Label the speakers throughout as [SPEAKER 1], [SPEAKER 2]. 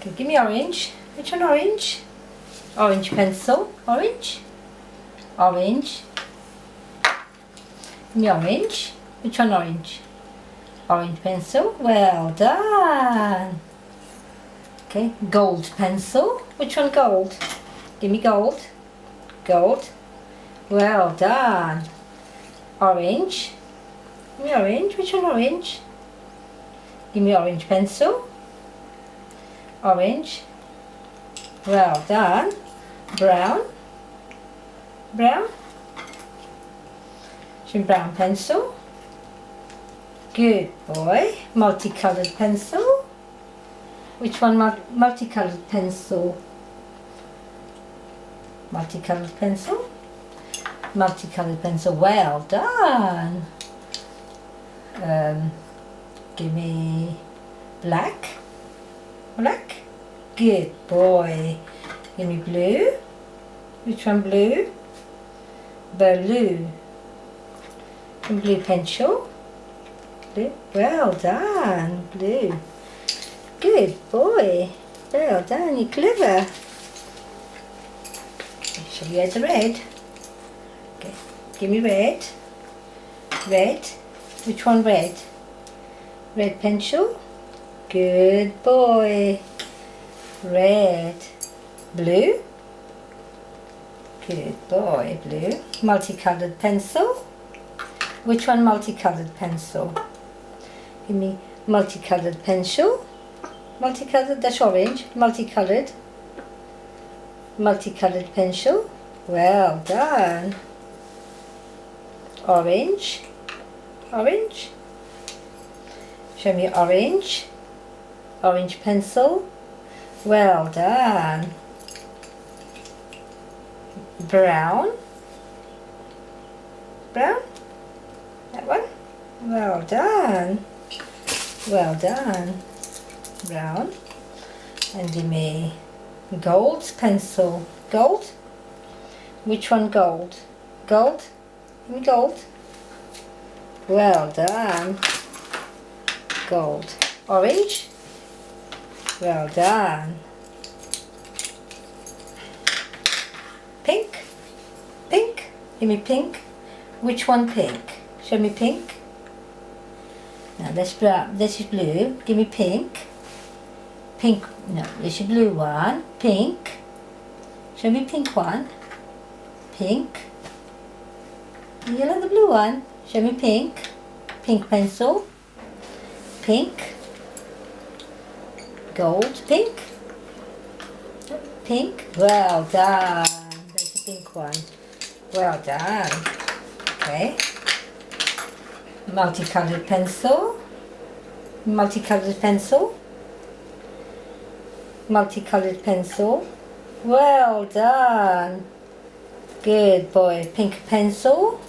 [SPEAKER 1] Okay, give me orange. Which one orange? Orange pencil. Orange. Orange. Give me orange. Which one orange? Orange pencil. Well done. Okay, gold pencil. Which one gold? Give me gold. Gold. Well done. Orange. Give me orange. Which one orange? Give me orange pencil. Orange. Well done. Brown. Brown. Some brown pencil. Good boy. Multicolored pencil. Which one multicolored pencil? Multicolored pencil. Multicolored pencil. Well done. Give me black. Black. Good boy. Give me blue. Which one blue? Blue. And blue pencil. Blue. Well done. Blue. Good boy. Well done. You're clever. Shall we add the red? Okay. Give me red. Red. Which one red? Red pencil. Good boy. Red. Blue. Good boy. Blue. Multicolored pencil. Which one multicolored pencil? Give me multicolored pencil. Multicolored, that's orange. Multicolored. Multicolored pencil. Well done. Orange. Orange. Show me orange. Orange pencil. Well done. Brown. Brown. That one. Well done. Well done. Brown. And give me gold pencil. Gold. Which one gold? Gold. Give me gold. Well done. Gold. Orange. Well done. Pink. Pink. Give me pink. Which one pink? Show me pink. Now this brown. This is blue. Give me pink. Pink. No, this is blue one. Pink. Show me pink one. Pink. You like the blue one? Show me pink. Pink pencil. Pink. Gold. Pink. Pink. Well done. That's the pink one. Well done. Okay. Multicolored pencil. Multicolored pencil. Multicolored pencil. Well done. Good boy. Pink pencil.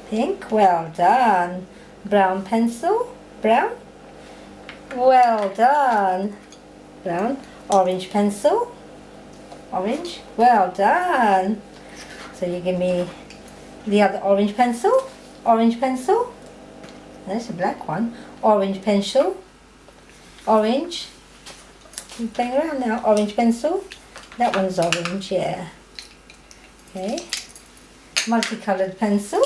[SPEAKER 1] Pink. Well done. Brown pencil. Brown. Well done. Brown. Orange pencil. Orange. Well done. So you give me the other orange pencil. Orange pencil. There's a black one. Orange pencil. Orange. I'm playing around now. Orange pencil. That one's orange, yeah. Okay. Multicolored pencil.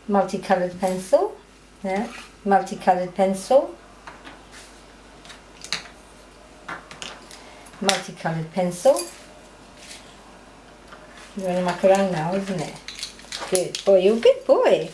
[SPEAKER 1] Multicolored pencil. Yeah. Multicolored pencil. Multicolored pencil. You're going to muck around now, isn't it? Good boy. You're a good boy.